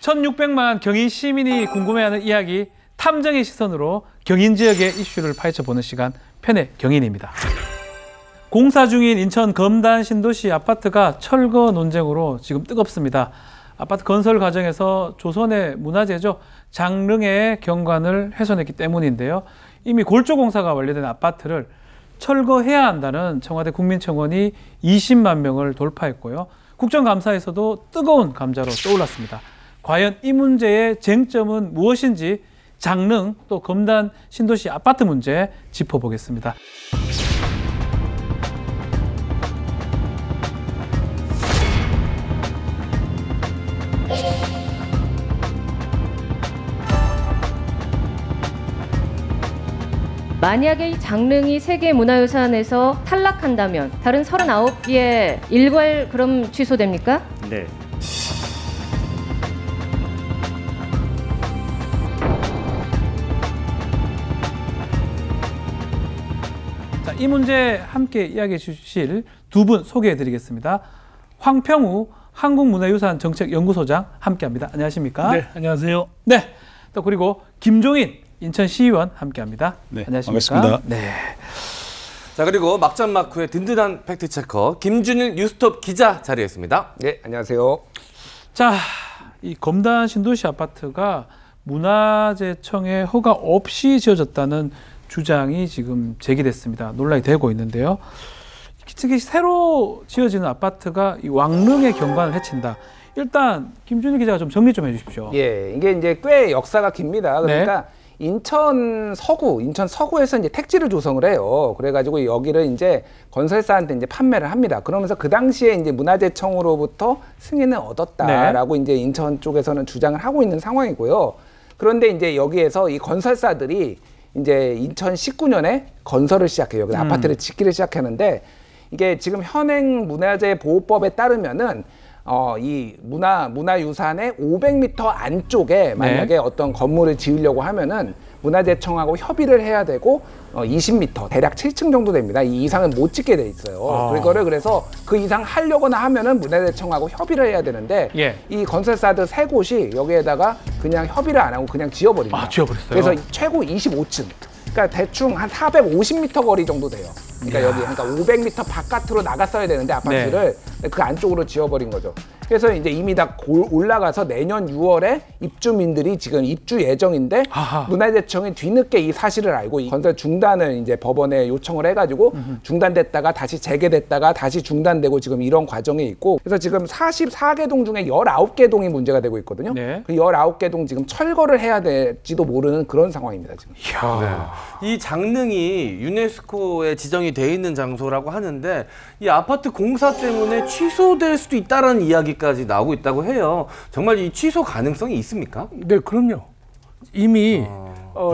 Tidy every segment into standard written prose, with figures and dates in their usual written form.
1600만 경인 시민이 궁금해하는 이야기, 탐정의 시선으로 경인 지역의 이슈를 파헤쳐보는 시간, 편의 경인입니다. 공사 중인 인천 검단 신도시 아파트가 철거 논쟁으로 지금 뜨겁습니다. 아파트 건설 과정에서 조선의 문화재죠, 장릉의 경관을 훼손했기 때문인데요. 이미 골조 공사가 완료된 아파트를 철거해야 한다는 청와대 국민청원이 20만 명을 돌파했고요. 국정감사에서도 뜨거운 감자로 떠올랐습니다. 과연 이 문제의 쟁점은 무엇인지 장릉 또 검단 신도시 아파트 문제 짚어보겠습니다. 만약에 장릉이 세계문화유산에서 탈락한다면 다른 39개의 일괄 그럼 취소됩니까? 네. 자, 이 문제 함께 이야기해 주실 두 분 소개해 드리겠습니다. 황평우 한국문화유산정책연구소장 함께합니다. 안녕하십니까? 네, 안녕하세요. 네, 또 그리고 김종인 인천시의원 함께합니다. 네, 안녕하십니까? 반갑습니다. 네. 자, 그리고 막장 마크의 든든한 팩트체커 김준일 뉴스톱 기자 자리했습니다. 네, 안녕하세요. 자, 이 검단 신도시 아파트가 문화재청의 허가 없이 지어졌다는 주장이 지금 제기됐습니다. 논란이 되고 있는데요. 특히 새로 지어지는 아파트가 이 왕릉의 경관을 해친다. 일단 김준일 기자가 좀 정리 좀 해주십시오. 예, 이게 이제 꽤 역사가 깁니다. 그러니까 네. 인천 서구에서 이제 택지를 조성을 해요. 그래가지고 여기를 이제 건설사한테 이제 판매를 합니다. 그러면서 그 당시에 이제 문화재청으로부터 승인을 얻었다라고 이제 인천 쪽에서는 주장을 하고 있는 상황이고요. 그런데 이제 여기에서 이 건설사들이 이제 2019년에 건설을 시작해요. 아파트를 짓기를 시작하는데 이게 지금 현행 문화재 보호법에 따르면은 이 문화유산의 500m 안쪽에 만약에 어떤 건물을 지으려고 하면은 문화재청하고 협의를 해야 되고 20m 대략 7층 정도 됩니다. 이 이상은 못 짓게 돼 있어요. 그거를 그래서 그 이상 하려거나 하면은 문화재청하고 협의를 해야 되는데 이 건설사들 세 곳이 여기에다가 그냥 협의를 안 하고 그냥 지어버립니다. 지어버렸어요. 그래서 최고 25층. 그러니까 대충 한 450m 거리 정도 돼요. 그러니까 여기 그러니까 500m 바깥으로 나갔어야 되는데 아파트를 그 안쪽으로 지어버린 거죠. 그래서 이제 이미 다 올라가서 내년 6월에 입주민들이 지금 입주 예정인데 문화재청이 뒤늦게 이 사실을 알고 이 건설 중단을 이제 법원에 요청을 해가지고 중단됐다가 다시 재개됐다가 다시 중단되고 지금 이런 과정이 있고, 그래서 지금 44개 동 중에 19개 동이 문제가 되고 있거든요. 그 19개 동 지금 철거를 해야 될지도 모르는 그런 상황입니다 지금. 이 장릉이 유네스코에 지정이 돼 있는 장소라고 하는데 이 아파트 공사 때문에 취소될 수도 있다라는 이야기까지 나오고 있다고 해요. 정말 이 취소 가능성이 있습니까? 네, 그럼요. 이미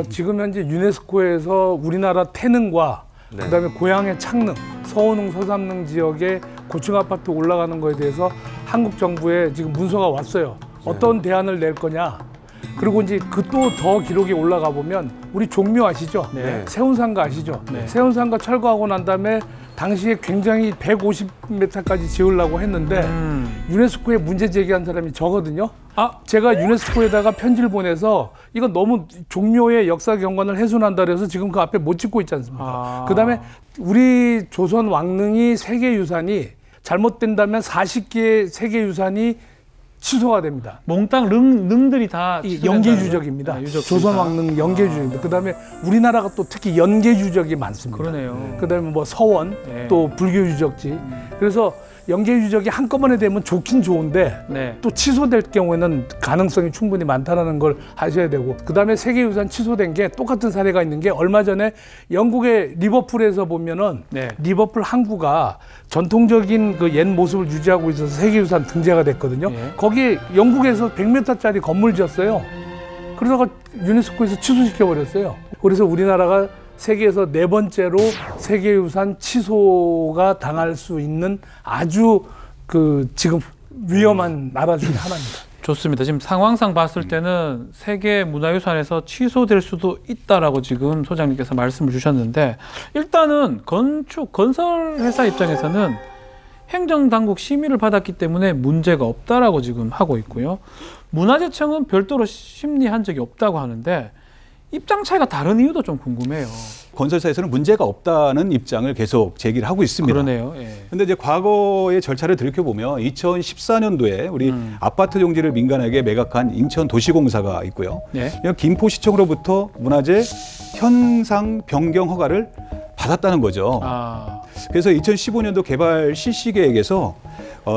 지금 현재 유네스코에서 우리나라 태릉과 그다음에 고향의 창릉, 서원흥, 서삼릉 지역에 고층 아파트 올라가는 거에 대해서 한국 정부에 지금 문서가 왔어요. 어떤 대안을 낼 거냐. 그리고 이제 그 또 더 기록이 올라가 보면 우리 종묘 아시죠? 세운상가 아시죠? 세운상가 철거하고 난 다음에 당시에 굉장히 150m까지 지으려고 했는데 유네스코에 문제 제기한 사람이 저거든요. 제가 유네스코에다가 편지를 보내서 이건 너무 종묘의 역사 경관을 훼손한다 그래서 지금 그 앞에 못 짓고 있지 않습니까? 그다음에 우리 조선 왕릉이 세계유산이 잘못된다면 40개의 세계유산이 취소가 됩니다. 몽땅 능들이 다 연계유적입니다. 조선 왕릉 연계유적입니다. 그다음에 우리나라가 또 특히 연계유적이 많습니다. 그러네요. 그다음에 뭐 서원, 또 불교유적지. 그래서 연계유적이 한꺼번에 되면 좋긴 좋은데 또 취소될 경우에는 가능성이 충분히 많다는 걸 아셔야 되고, 그다음에 세계유산 취소된 게 똑같은 사례가 있는 게 얼마 전에 영국의 리버풀에서 보면은 리버풀 항구가 전통적인 그 옛 모습을 유지하고 있어서 세계유산 등재가 됐거든요. 거기 영국에서 100m짜리 건물 지었어요. 그러다가 유네스코에서 취소시켜버렸어요. 그래서 우리나라가 세계에서 4번째로 세계유산 취소가 당할 수 있는 아주 지금 위험한 나라 중에 하나입니다. 좋습니다. 지금 상황상 봤을 때는 세계 문화유산에서 취소될 수도 있다라고 지금 소장님께서 말씀을 주셨는데, 일단은 건설 회사 입장에서는 행정당국 심의를 받았기 때문에 문제가 없다라고 지금 하고 있고요. 문화재청은 별도로 심리한 적이 없다고 하는데 입장 차이가 다른 이유도 좀 궁금해요. 건설사에서는 문제가 없다는 입장을 계속 제기를 하고 있습니다. 그러네요. 예. 근데 이제 과거의 절차를 들여다보면 2014년도에 우리 아파트 용지를 민간에게 매각한 인천도시공사가 있고요. 네. 김포시청으로부터 문화재 현상 변경 허가를 받았다는 거죠. 아, 그래서 2015년도 개발 실시 계획에서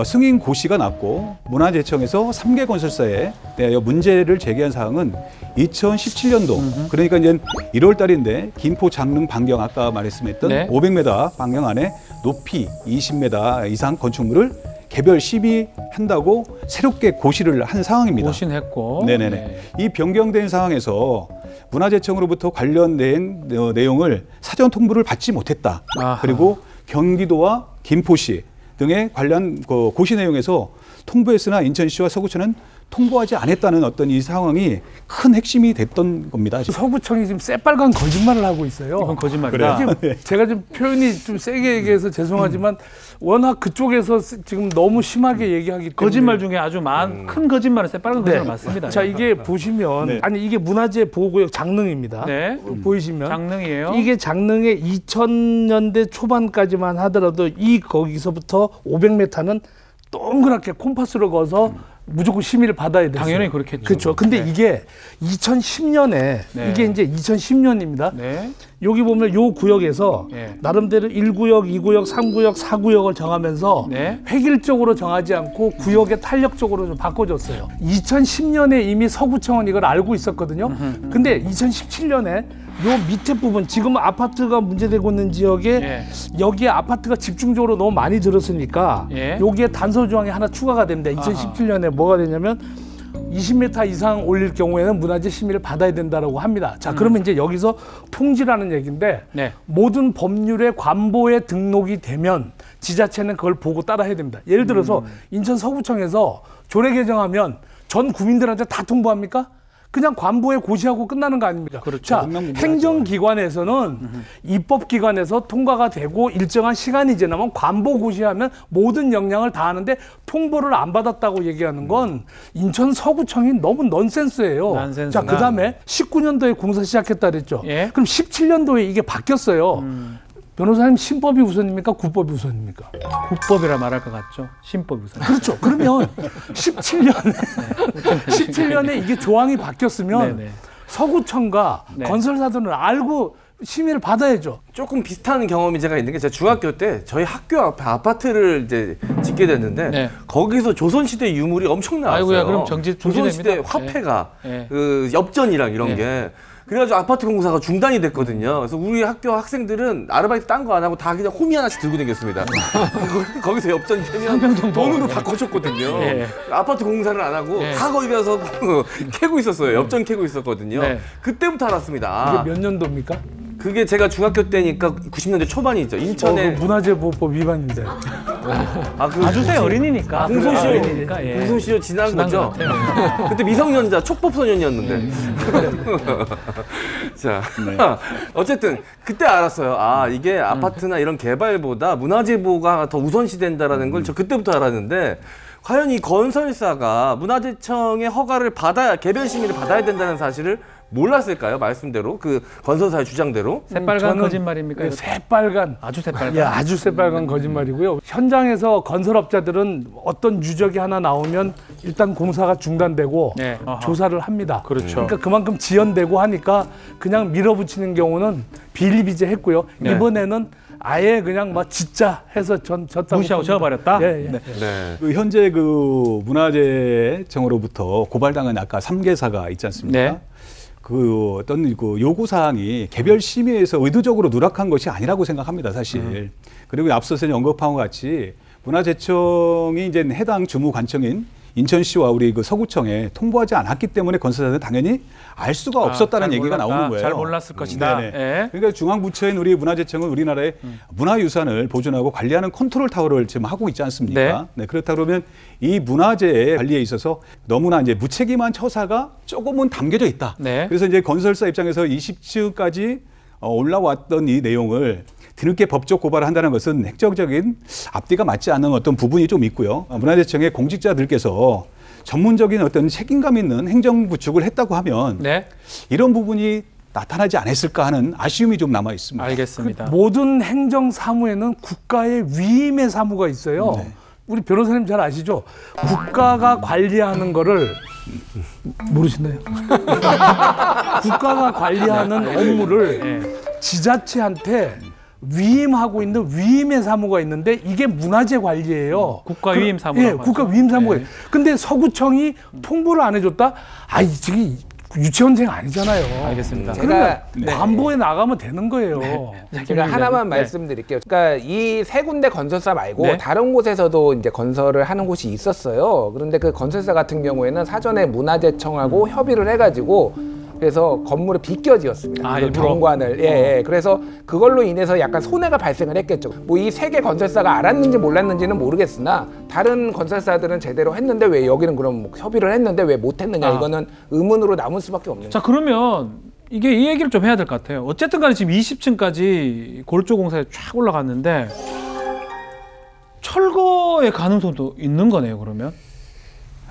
승인 고시가 났고 문화재청에서 3개 건설사에 대하여 문제를 제기한 사항은 2017년도 그러니까 이제 1월 달인데 김포 장릉 반경 아까 말씀했던 네. 500m 반경 안에 높이 20m 이상 건축물을 개별 시비한다고 새롭게 고시를 한 상황입니다. 고신했고. 네네네. 네. 이 변경된 상황에서 문화재청으로부터 관련된 내용을 사전 통보를 받지 못했다. 아하. 그리고 경기도와 김포시 등의 관련 고시 내용에서 통보했으나 인천시와 서구청은 통보하지 않았다는 어떤 이 상황이 큰 핵심이 됐던 겁니다. 지금. 서구청이 지금 새빨간 거짓말을 하고 있어요. 이건 거짓말이다. 이게 제가 좀 표현이 좀 세게 얘기해서 죄송하지만 워낙 그쪽에서 지금 너무 심하게 얘기하기 때문에 거짓말 중에 아주 큰 거짓말은 새빨간 거짓말 네. 맞습니다. 자, 이게 보시면 네. 아니 이게 문화재 보호구역 장릉입니다. 네. 보이시면 장릉이에요. 이게 장릉의 2000년대 초반까지만 하더라도 이 거기서부터 500m는 동그랗게 콤파스로 그어서 무조건 심의를 받아야 됐어요. 당연히 그렇겠죠. 그렇죠. 근데 네. 이게 2010년에 네. 이게 이제 2010년입니다. 네. 여기 보면 요 구역에서 네. 나름대로 1구역, 2구역, 3구역, 4구역을 정하면서 네. 획일적으로 정하지 않고 구역의 탄력적으로 좀 바꿔줬어요. 2010년에 이미 서구청은 이걸 알고 있었거든요. 근데 2017년에 요 밑에 부분 지금 아파트가 문제되고 있는 지역에 예. 여기에 아파트가 집중적으로 너무 많이 들었으니까 예. 여기에 단서 조항이 하나 추가가 됩니다. 2017년에 뭐가 되냐면 20m 이상 올릴 경우에는 문화재 심의를 받아야 된다라고 합니다. 자, 그러면 이제 여기서 통지라는 얘기인데 네. 모든 법률의 관보에 등록이 되면 지자체는 그걸 보고 따라야 됩니다. 예를 들어서 인천 서구청에서 조례 개정하면 전 구민들한테 다 통보합니까? 그냥 관보에 고시하고 끝나는 거 아닙니까? 그렇죠. 자, 공명문제가 행정기관에서는 입법기관에서 통과가 되고 일정한 시간이 지나면 관보 고시하면 모든 역량을 다하는데 통보를 안 받았다고 얘기하는 건 인천 서구청이 너무 넌센스예요. 난센스다. 자, 그다음에 19년도에 공사 시작했다 그랬죠. 예. 그럼 17년도에 이게 바뀌었어요. 변호사님 신법이 우선입니까? 국법이 우선입니까? 국법이라 말할 것 같죠. 신법이 우선. 그렇죠. 그러면 17년에 이게 조항이 바뀌었으면 네네. 서구청과 네. 건설사들은 알고 심의를 받아야죠. 조금 비슷한 경험이 제가 있는 게 제가 중학교 때 저희 학교 앞에 아파트를 이제 짓게 됐는데 네. 거기서 조선시대 유물이 엄청 나왔어요. 아이고야, 그럼 정지됩니다. 조선시대 화폐가 네. 그 엽전이랑 이런 네. 게 그래가지고 아파트 공사가 중단이 됐거든요. 그래서 우리 학교 학생들은 아르바이트 딴 거 안 하고 다 그냥 호미 하나씩 들고 다녔습니다. 거기서 엽전 캐면 돈으로 바꿔줬거든요. 예. 아파트 공사를 안 하고 예. 다 거기 가서 캐고 있었어요. 엽전 캐고 있었거든요. 네. 그때부터 알았습니다. 아, 이게 몇 년도입니까? 그게 제가 중학교 때니까 90년대 초반이죠. 인천에 그 문화재보호법 위반인데. 아주 새 어린이니까. 공소시효 어린이니까. 예. 공소시효 지난 지난 거죠. 것 같아요. 그때 미성년자 촉법소년이었는데. 자, 어쨌든 그때 알았어요. 아, 이게 아파트나 이런 개발보다 문화재 보호가 더 우선시된다라는 걸 저 그때부터 알았는데. 과연 이 건설사가 문화재청의 허가를 받아야 개별 심의를 받아야 된다는 사실을 몰랐을까요? 말씀대로 그 건설사의 주장대로. 새빨간 저는 거짓말입니까? 이거? 새빨간. 아주 새빨간. 야, 아주 새빨간 거짓말이고요. 현장에서 건설업자들은 어떤 유적이 하나 나오면 일단 공사가 중단되고 네. 아하. 조사를 합니다. 그렇죠. 그러니까 그만큼 지연되고 하니까 그냥 밀어붙이는 경우는 비일비재했고요. 네. 이번에는 아예 그냥 막 진짜 해서 졌다고 무시하고 봅니다. 지워버렸다? 예, 예. 네. 네. 그 현재 그 문화재청으로부터 고발당한 아까 3개사가 있지 않습니까? 네. 그 어떤 그 요구 사항이 개별 심의에서 의도적으로 누락한 것이 아니라고 생각합니다, 사실. 그리고 앞서서 언급한 것 같이 문화재청이 이제 해당 주무관청인 인천시와 우리 그 서구청에 통보하지 않았기 때문에 건설사는 당연히 알 수가 없었다는 잘 얘기가 몰랐다. 나오는 거예요. 잘 몰랐을 것이다. 네네. 예. 그러니까 중앙부처인 우리 문화재청은 우리나라의 문화유산을 보존하고 관리하는 컨트롤 타워를 지금 하고 있지 않습니까? 네. 그렇다 그러면 이 문화재 관리에 있어서 너무나 이제 무책임한 처사가 조금은 담겨져 있다. 네. 그래서 이제 건설사 입장에서 20층까지 올라왔던 이 내용을 뒤늦게 법적 고발을 한다는 것은 행정적인 앞뒤가 맞지 않는 어떤 부분이 좀 있고요. 문화재청의 공직자들께서 전문적인 어떤 책임감 있는 행정 구축을 했다고 하면 네. 이런 부분이 나타나지 않았을까 하는 아쉬움이 좀 남아 있습니다. 알겠습니다. 모든 행정 사무에는 국가의 위임의 사무가 있어요. 네. 우리 변호사님 잘 아시죠? 국가가 관리하는 거를 모르시나요? 국가가 관리하는 업무를 지자체한테 위임하고 있는 위임의 사무가 있는데 이게 문화재 관리예요. 국가 위임 사무라고 예, 국가 위임 사무가. 네. 근데 서구청이 통보를 안 해줬다? 아, 이게 유치원생 아니잖아요. 알겠습니다. 제가 관보에 나가면 되는 거예요. 제가 하나만 말씀드릴게요. 그러니까 이 세 군데 건설사 말고 네. 다른 곳에서도 이제 건설을 하는 곳이 있었어요. 그런데 그 건설사 같은 경우에는 사전에 문화재청하고 협의를 해가지고 그래서 건물을 비껴지었습니다. 아, 그 일부러? 경관을. 예. 그래서 그걸로 인해서 약간 손해가 발생을 했겠죠. 뭐 이 세 개 건설사가 알았는지 몰랐는지는 모르겠으나 다른 건설사들은 제대로 했는데 왜 여기는 그럼 뭐 협의를 했는데 왜 못했느냐 이거는 의문으로 남을 수밖에 없는 자, 그러면 이게 이 얘기를 좀 해야 될 것 같아요. 어쨌든 간에 지금 20층까지 골조공사에 쫙 올라갔는데 철거의 가능성도 있는 거네요, 그러면?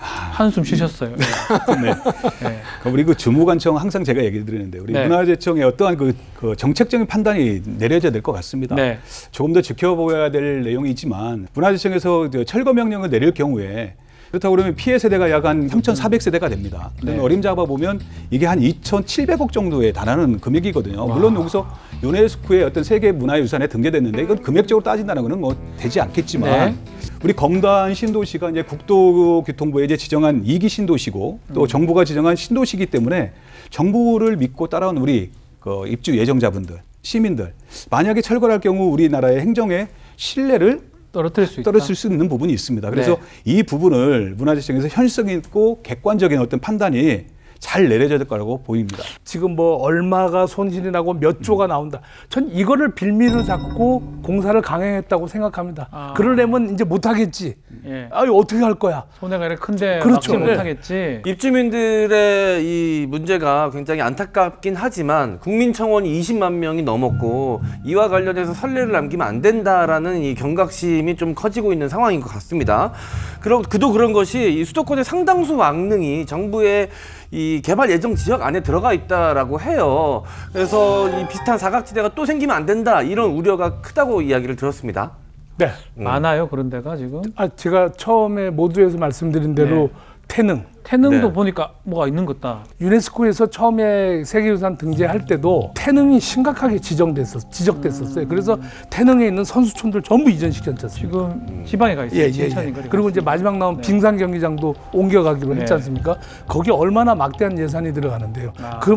한숨 쉬셨어요. 네. 네. 우리 그 주무관청 항상 제가 얘기 드리는데 우리 네. 문화재청의 어떠한 그 정책적인 판단이 내려져야 될 것 같습니다. 네. 조금 더 지켜봐야 될 내용이 있지만 문화재청에서 철거 명령을 내릴 경우에 그렇다고 그러면 피해 세대가 약 한 3,400세대가 됩니다. 네. 어림잡아 보면 이게 한 2,700억 정도에 달하는 금액이거든요. 물론 여기서 유네스코의 어떤 세계 문화유산에 등재됐는데 이건 금액적으로 따진다는 것은 뭐 되지 않겠지만 네. 우리 검단 신도시가 이제 국토교통부에 이제 지정한 2기 신도시고 또 정부가 지정한 신도시이기 때문에 정부를 믿고 따라온 우리 그 입주 예정자분들, 시민들 만약에 철거를 할 경우 우리나라의 행정의 신뢰를 떨어뜨릴 수 있다. 떨어질 수 있는 부분이 있습니다. 그래서 이 부분을 문화재청에서 현실성 있고 객관적인 어떤 판단이 잘 내려져야 될 거라고 보입니다. 지금 뭐 얼마가 손실이 나고 몇 조가 나온다. 전 이거를 빌미로 잡고 공사를 강행했다고 생각합니다. 그러려면 이제 못하겠지. 예. 아유, 어떻게 할 거야? 손해가 이렇게 큰데 그렇죠. 막지 못하겠지. 입주민들의 이 문제가 굉장히 안타깝긴 하지만 국민청원이 20만 명이 넘었고 이와 관련해서 선례를 남기면 안 된다라는 이 경각심이 좀 커지고 있는 상황인 것 같습니다. 그도 그런 것이 이 수도권의 상당수 왕릉이 정부의 이 개발 예정 지역 안에 들어가 있다라고 해요. 그래서 이 비슷한 사각지대가 또 생기면 안 된다 이런 우려가 크다고 이야기를 들었습니다. 네. 많아요, 그런 데가 지금. 제가 처음에 모두에서 말씀드린 대로 태릉. 태릉도 네. 보니까 뭐가 있는 것 같다. 유네스코에서 처음에 세계유산 등재할 때도 태릉이 심각하게 지적됐었어요. 그래서 태릉에 있는 선수촌들 전부 이전시켰지 않습니까? 지금 지방에 가 있어요. 진천인가 그리고 이제 마지막 나온 빙상 경기장도 옮겨가기로 했지 않습니까? 거기에 얼마나 막대한 예산이 들어가는데요.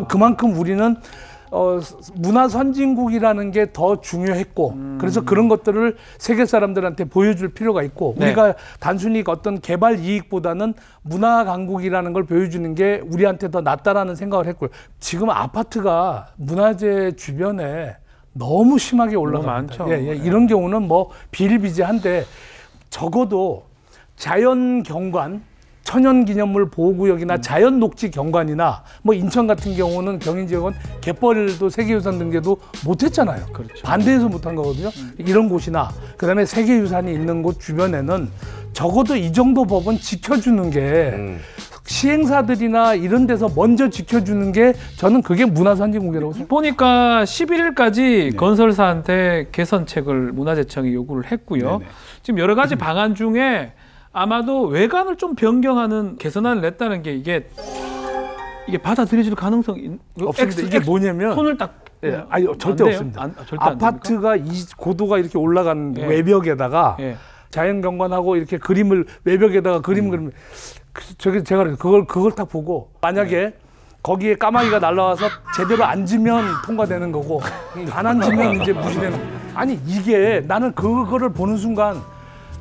그만큼 우리는 문화 선진국이라는 게 더 중요했고 그래서 그런 것들을 세계 사람들한테 보여줄 필요가 있고 우리가 단순히 어떤 개발 이익보다는 문화 강국이라는 걸 보여주는 게 우리한테 더 낫다라는 생각을 했고요. 지금 아파트가 문화재 주변에 너무 심하게 올라갑니다. 많죠. 이런 경우는 뭐 비일비재한데 적어도 자연 경관 천연기념물 보호구역이나 자연 녹지 경관이나 뭐 인천 같은 경우는 경인 지역은 갯벌도 세계유산 등재도 못했잖아요. 그렇죠. 반대해서 못한 거거든요. 이런 곳이나 그다음에 세계유산이 있는 곳 주변에는 적어도 이 정도 법은 지켜주는 게 시행사들이나 이런 데서 먼저 지켜주는 게 저는 그게 문화선진국이라고 생각합니다. 보니까 11일까지 건설사한테 개선책을 문화재청이 요구를 했고요. 네네. 지금 여러 가지 방안 중에 아마도 외관을 좀 변경하는 개선안을 냈다는 게 이게 받아들여질 가능성이 없습니다. 이게 뭐냐면 손을 딱 아니 절대 안 돼요? 없습니다. 절대 안 아파트가 이 고도가 이렇게 올라간 외벽에다가 자연 경관하고 이렇게 그림을 외벽에다가 그리면 제가 그걸 딱 보고 만약에 거기에 까마귀가 날라와서 제대로 앉으면 통과되는 거고 안 앉으면 이제 무시되는. 아니 이게 나는 그거를 보는 순간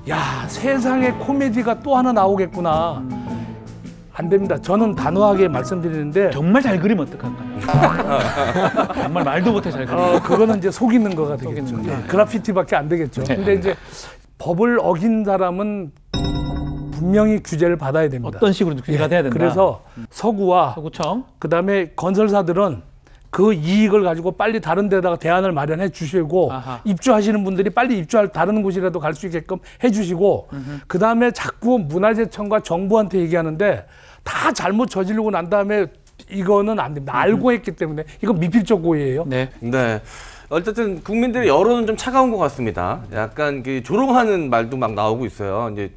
야 세상에 코미디가 또 하나 나오겠구나. 안 됩니다. 저는 단호하게 말씀드리는데 정말 잘 그리면 어떡할까요? 정말 말도 못해 잘 그리면. 그거는 이제 속이는 거가 되겠죠. 속이는 거. 그래피티밖에 안 되겠죠. 근데 이제 법을 어긴 사람은 분명히 규제를 받아야 됩니다. 어떤 식으로 규제가 돼야 된다. 그래서 서구와 서구청 그다음에 건설사들은 그 이익을 가지고 빨리 다른 데다가 대안을 마련해 주시고 아하. 입주하시는 분들이 빨리 입주할 다른 곳이라도 갈 수 있게끔 해 주시고 그다음에 자꾸 문화재청과 정부한테 얘기하는데 다 잘못 저지르고 난 다음에 이거는 안 됩니다. 알고 했기 때문에 이건 미필적 고의예요. 네. 네. 어쨌든 국민들의 여론은 좀 차가운 것 같습니다. 약간 그 조롱하는 말도 막 나오고 있어요. 이제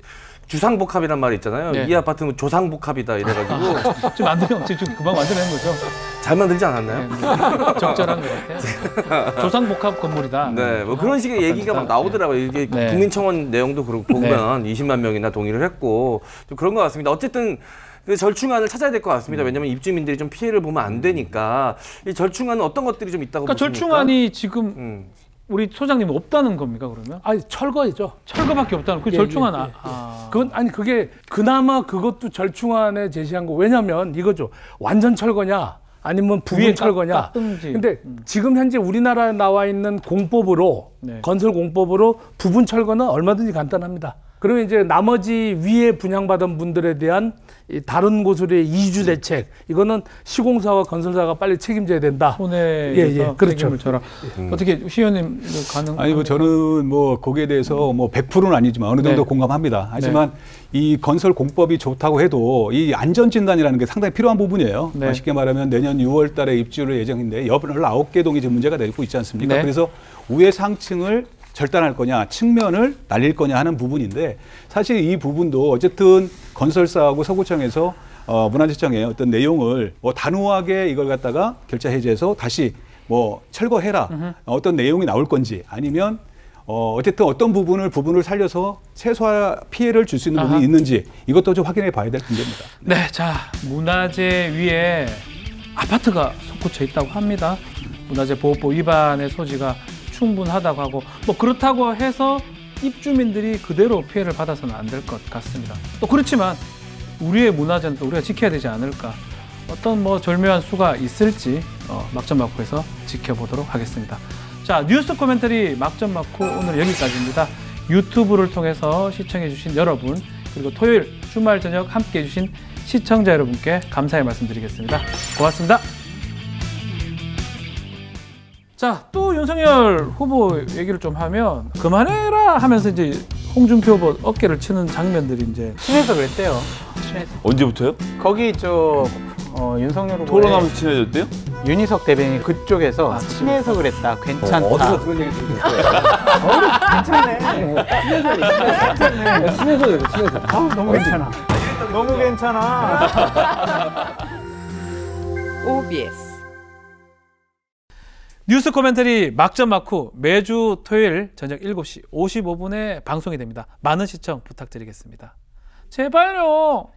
주상복합이란 말이 있잖아요. 네. 이 아파트는 조상복합이다 이래가지고 지금 만들면 지금 금방 만들어낸 거죠. 잘 만들지 않았나요? 네, 적절한 것 같아요. 조상복합 건물이다. 네, 뭐 그런 식의 얘기가 막 나오더라고요. 이게 네. 국민청원 내용도 그렇고 보면 20만 명이나 동의를 했고 좀 그런 것 같습니다. 어쨌든 그 절충안을 찾아야 될 것 같습니다. 왜냐하면 입주민들이 좀 피해를 보면 안 되니까 이 절충안은 어떤 것들이 좀 있다고 그러니까 보십니까? 절충안이 지금 우리 소장님 없다는 겁니까 그러면? 아니 철거이죠. 철거밖에 없다는 그 예, 절충안. 예, 예. 그건 아니 그게 그나마 그것도 절충안에 제시한 거. 왜냐면 이거죠. 완전 철거냐 아니면 부분 위에 철거냐. 깎든지. 근데 지금 현재 우리나라에 나와 있는 공법으로 네. 건설 공법으로 부분 철거는 얼마든지 간단합니다. 그러면 이제 나머지 위에 분양받은 분들에 대한 이 다른 곳으로의 이주 대책 이거는 시공사와 건설사가 빨리 책임져야 된다. 손해에서 그렇죠. 책임을 져라. 어떻게 시의원님 가능? 아니 뭐 저는 뭐 거기에 대해서 뭐 100%는 아니지만 어느 정도 네. 공감합니다. 하지만 이 건설 공법이 좋다고 해도 이 안전 진단이라는 게 상당히 필요한 부분이에요. 네. 쉽게 말하면 내년 6월 달에 입주를 예정인데 19개 동이 지금 문제가 되고 있지 않습니까? 네. 그래서 위에 상층을 절단할 거냐, 측면을 날릴 거냐 하는 부분인데 사실 이 부분도 어쨌든 건설사하고 서구청에서 문화재청의 어떤 내용을 뭐 단호하게 이걸 갖다가 결자 해제해서 다시 뭐 철거해라 어떤 내용이 나올 건지 아니면 어쨌든 어떤 부분을 살려서 최소화 피해를 줄 수 있는 부분이 있는지 이것도 좀 확인해 봐야 될 문제입니다. 네, 자 문화재 위에 아파트가 솟구쳐 있다고 합니다. 문화재 보호법 위반의 소지가 충분하다고 하고 뭐 그렇다고 해서 입주민들이 그대로 피해를 받아서는 안 될 것 같습니다. 또 그렇지만 우리의 문화재는 또 우리가 지켜야 되지 않을까. 어떤 뭐 절묘한 수가 있을지 막전막후에서 지켜보도록 하겠습니다. 자, 뉴스 코멘터리 막전막후 오늘 여기까지입니다. 유튜브를 통해서 시청해주신 여러분 그리고 토요일 주말 저녁 함께해주신 시청자 여러분께 감사의 말씀드리겠습니다. 고맙습니다. 자, 또 윤석열 후보 얘기를 좀 하면 그만해라 하면서 이제 홍준표 후보 어깨를 치는 장면들이 이제 친해서 그랬대요. 친해서. 언제부터요? 거기 윤석열 후보 토론하면서 친해졌대요? 윤희석 대변인 그쪽에서 친해서 그랬다. 괜찮다. 어디서 그런 얘기 들으셨어요? 괜찮네. 친해서 그래. 친해서. 너무 괜찮아. 너무 괜찮아. OBS 뉴스 코멘터리 막전막후 매주 토요일 저녁 7시 55분에 방송이 됩니다. 많은 시청 부탁드리겠습니다. 제발요.